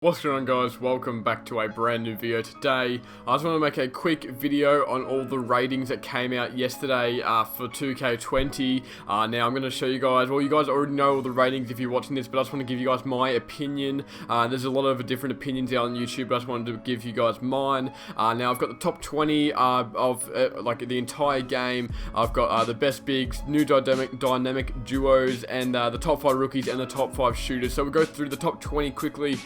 What's going on, guys? Welcome back to a brand new video. Today I just want to make a quick video on all the ratings that came out yesterday for 2K20. Now I'm going to show you guys, well, you guys already know all the ratings if you're watching this, but I just want to give you guys my opinion. There's a lot of different opinions out on YouTube, but I just wanted to give you guys mine. Now I've got the top 20 of like the entire game. I've got the best bigs, new dynamic duos, and the top 5 rookies and the top 5 shooters. So we'll go through the top 20 quickly.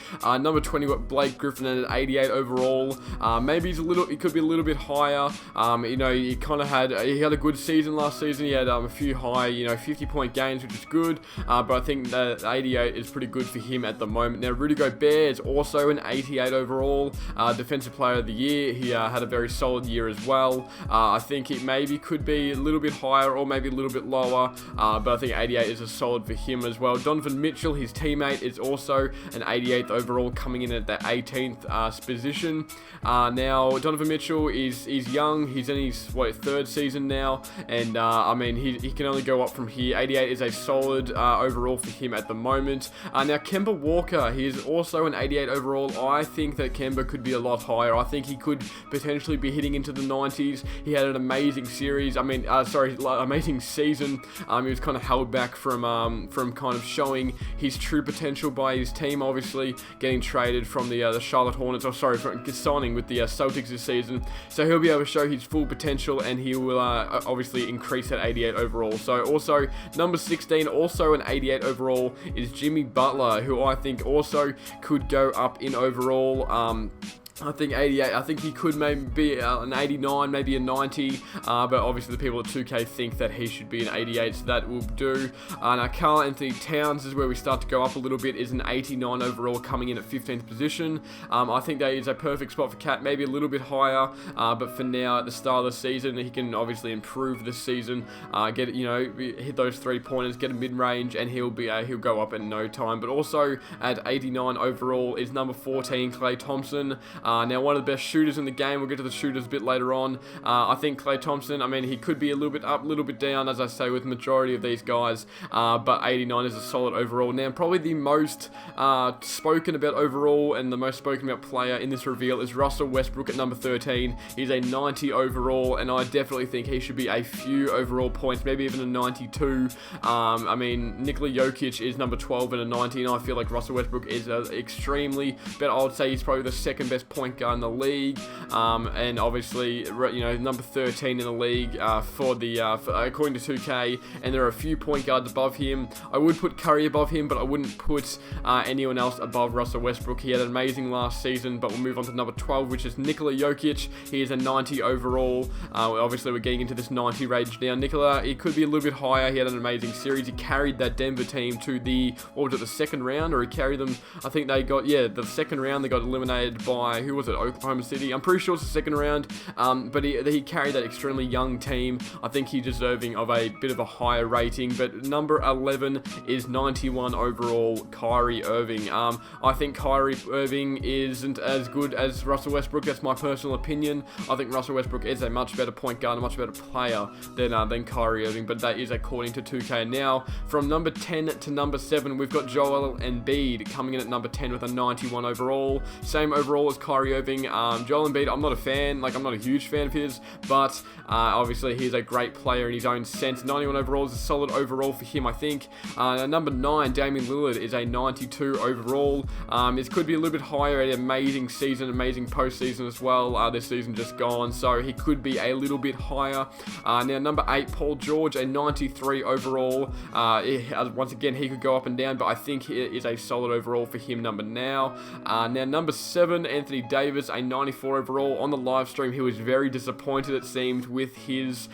Number 20 got Blake Griffin at an 88 overall. Maybe he could be a little bit higher. You know, he had a good season last season. He had a few high, 50-point games, which is good. But I think that 88 is pretty good for him at the moment. Now, Rudy Gobert is also an 88 overall. Defensive Player of the Year. He had a very solid year as well. I think it maybe could be a little bit higher or maybe a little bit lower. But I think 88 is a solid for him as well. Donovan Mitchell, his teammate, is also an 88th overall, coming in at the 18th position. Now Donovan Mitchell is young. He's in his third season now, and I mean he can only go up from here. 88 is a solid overall for him at the moment. Now Kemba Walker, he is also an 88 overall. I think that Kemba could be a lot higher. I think he could potentially be hitting into the 90s. He had an amazing series. Amazing season. He was kind of held back from kind of showing his true potential by his team, obviously getting traded from the Charlotte Hornets, from signing with the Celtics this season. So he'll be able to show his full potential, and he will obviously increase that 88 overall. So also number 16, also an 88 overall, is Jimmy Butler, who I think also could go up in overall. I think 88, I think he could maybe be an 89, maybe a 90, but obviously the people at 2K think that he should be an 88, so that will do. Now Karl Anthony Towns is where we start to go up a little bit, is an 89 overall, coming in at 15th position. I think that is a perfect spot for Cat, maybe a little bit higher, but for now, at the start of the season, he can obviously improve this season, hit those 3-pointers, get a mid-range, and he'll go up in no time. But also at 89 overall is number 14, Klay Thompson. Now, one of the best shooters in the game. We'll get to the shooters a bit later on. I think Klay Thompson, I mean, he could be a little bit up, a little bit down, as I say, with the majority of these guys. But 89 is a solid overall. Now, probably the most spoken about overall and the most spoken about player in this reveal is Russell Westbrook at number 13. He's a 90 overall, and I definitely think he should be a few overall points, maybe even a 92. I mean, Nikola Jokic is number 12 and a 90, and I feel like Russell Westbrook is extremely better. I would say he's probably the second best point guard in the league, and obviously, number 13 in the league according to 2K, and there are a few point guards above him. I would put Curry above him, but I wouldn't put anyone else above Russell Westbrook. He had an amazing last season, but we'll move on to number 12, which is Nikola Jokic. He is a 90 overall. Obviously, we're getting into this 90 range now. Nikola, he could be a little bit higher. He had an amazing series. He carried that Denver team to the second round, or he carried them, I think they got, the second round. They got eliminated by, who was it, Oklahoma City? I'm pretty sure it's the second round, but he carried that extremely young team. I think he's deserving of a bit of a higher rating, but number 11 is 91 overall, Kyrie Irving. I think Kyrie Irving isn't as good as Russell Westbrook. That's my personal opinion. I think Russell Westbrook is a much better point guard, a much better player than Kyrie Irving, but that is according to 2K. Now, from number 10 to number 7, we've got Joel Embiid coming in at number 10 with a 91 overall. Same overall as Kyrie Irving. Joel Embiid, I'm not a fan, I'm not a huge fan of his, but obviously he's a great player in his own sense. 91 overall is a solid overall for him, I think. Number 9, Damian Lillard, is a 92 overall. This could be a little bit higher. An amazing season, amazing postseason as well. This season just gone, so he could be a little bit higher. Now, number 8, Paul George, a 93 overall. Once again, he could go up and down, but I think it is a solid overall for him now. Now, number 7, Anthony Davis, a 94 overall. On the live stream, he was very disappointed, it seemed, with his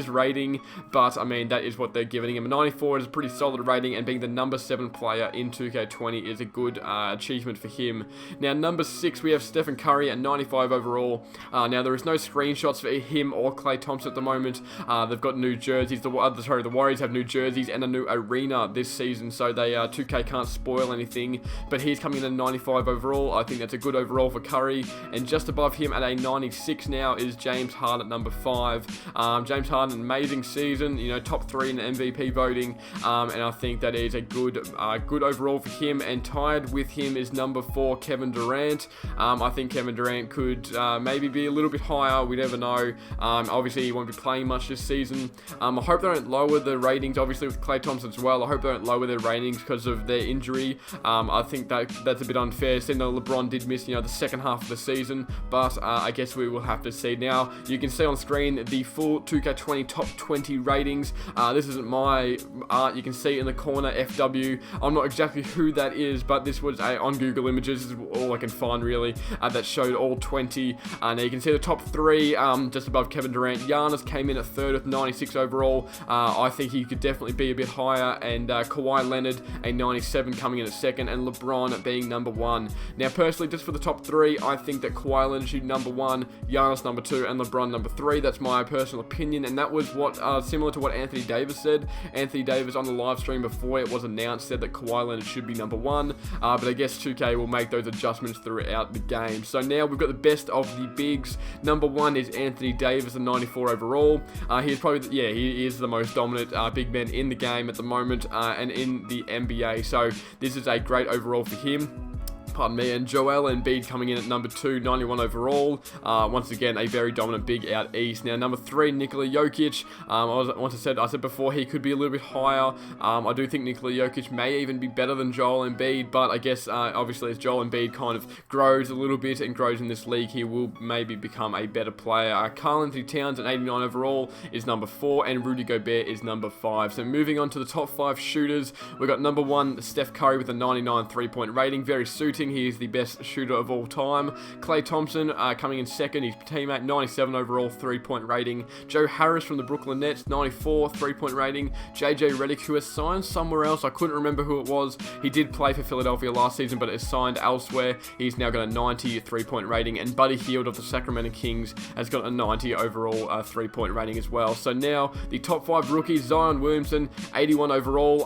rating, but I mean, that is what they're giving him. A 94 is a pretty solid rating, and being the number 7 player in 2K20 is a good achievement for him. Now, number 6, we have Stephen Curry at 95 overall. Now, there is no screenshots for him or Klay Thompson at the moment. They've got new jerseys. The Warriors have new jerseys and a new arena this season, so 2K can't spoil anything, but he's coming in at 95 overall. I think that's a good overall overall for Curry, and just above him at a 96 now is James Harden at number 5. James Harden, amazing season, you know, top 3 in the MVP voting, and I think that is a good overall for him. And tied with him is number 4, Kevin Durant. I think Kevin Durant could maybe be a little bit higher. We never know. Obviously, he won't be playing much this season. I hope they don't lower the ratings, obviously, with Klay Thompson as well. I hope they don't lower their ratings because of their injury. I think that's a bit unfair, seeing that LeBron did miss, you know, the second half of the season, but I guess we will have to see. Now, you can see on screen the full 2K20 top 20 ratings. This isn't my art. You can see in the corner FW. I'm not exactly who that is, but this was on Google Images. This is all I can find, really, that showed all 20. Now, you can see the top 3 just above Kevin Durant. Giannis came in at 3rd with 96 overall. I think he could definitely be a bit higher, and Kawhi Leonard, a 97, coming in at 2nd, and LeBron being number 1. Now, personally, just for the top 3, I think that Kawhi Leonard should be number 1, Giannis number 2, and LeBron number 3. That's my personal opinion, and that was what similar to what Anthony Davis said. Anthony Davis on the live stream before it was announced said that Kawhi Leonard should be number 1, but I guess 2K will make those adjustments throughout the game. So now we've got the best of the bigs. Number 1 is Anthony Davis, a 94 overall. He is probably, he is the most dominant big man in the game at the moment, and in the NBA. So this is a great overall for him. Pardon me, and Joel Embiid coming in at number 2, 91 overall. Once again, a very dominant big out east. Now, number 3, Nikola Jokic. I said before he could be a little bit higher. I do think Nikola Jokic may even be better than Joel Embiid, but I guess obviously as Joel Embiid kind of grows a little bit and grows in this league, he will maybe become a better player. Karl-Anthony Towns at 89 overall is number 4, and Rudy Gobert is number 5. So moving on to the top 5 shooters, we've got number 1, Steph Curry with a 99 3-point rating, very suiting. He is the best shooter of all time. Klay Thompson coming in 2nd, his teammate, 97 overall 3-point rating. Joe Harris from the Brooklyn Nets, 94 3-point rating. JJ Redick, who has signed somewhere else, I couldn't remember who it was. He did play for Philadelphia last season, but is signed elsewhere. He's now got a 90 3-point rating, and Buddy Hield of the Sacramento Kings has got a 90 overall 3-point rating as well. So now the top 5 rookies: Zion Williamson, 81 overall,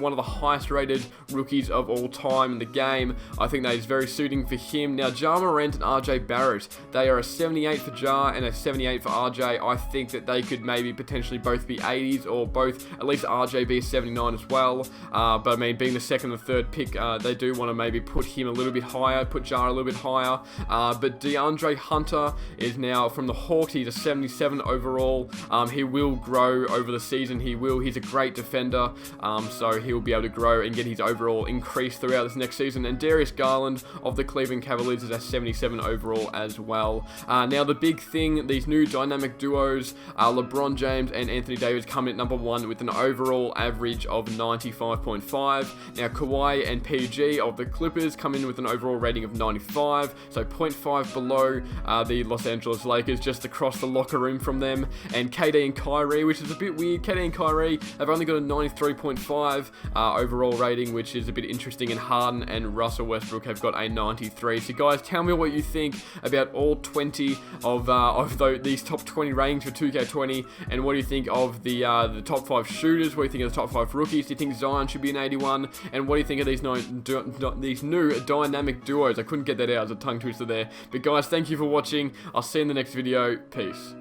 one of the highest rated rookies of all time in the game. I think that is very suiting for him. Now, Ja Morant and RJ Barrett, they are a 78 for Ja and a 78 for RJ. I think that they could maybe potentially both be 80s, or both, at least RJ be a 79 as well. But I mean, being the 2nd and 3rd pick, they do want to maybe put him a little bit higher, put Ja a little bit higher. But DeAndre Hunter is now from the Hawks. He's a 77 overall. He will grow over the season. He's a great defender. So he'll be able to grow and get his overall increase throughout this next season. And Darius Garland of the Cleveland Cavaliers is a 77 overall as well. Now, the big thing, these new dynamic duos, LeBron James and Anthony Davis, come in at number 1 with an overall average of 95.5. Now, Kawhi and PG of the Clippers come in with an overall rating of 95, so 0.5 below the Los Angeles Lakers, just across the locker room from them. And KD and Kyrie, which is a bit weird. KD and Kyrie have only got a 93.5 overall rating, which is a bit interesting, and Harden and Russell Westbrook have got a 93. So guys, tell me what you think about all 20 of these top 20 ratings for 2K20, and what do you think of the top 5 shooters? What do you think of the top 5 rookies? Do you think Zion should be an 81? And what do you think of these new dynamic duos? I couldn't get that out as a tongue twister there. But guys, thank you for watching. I'll see you in the next video. Peace.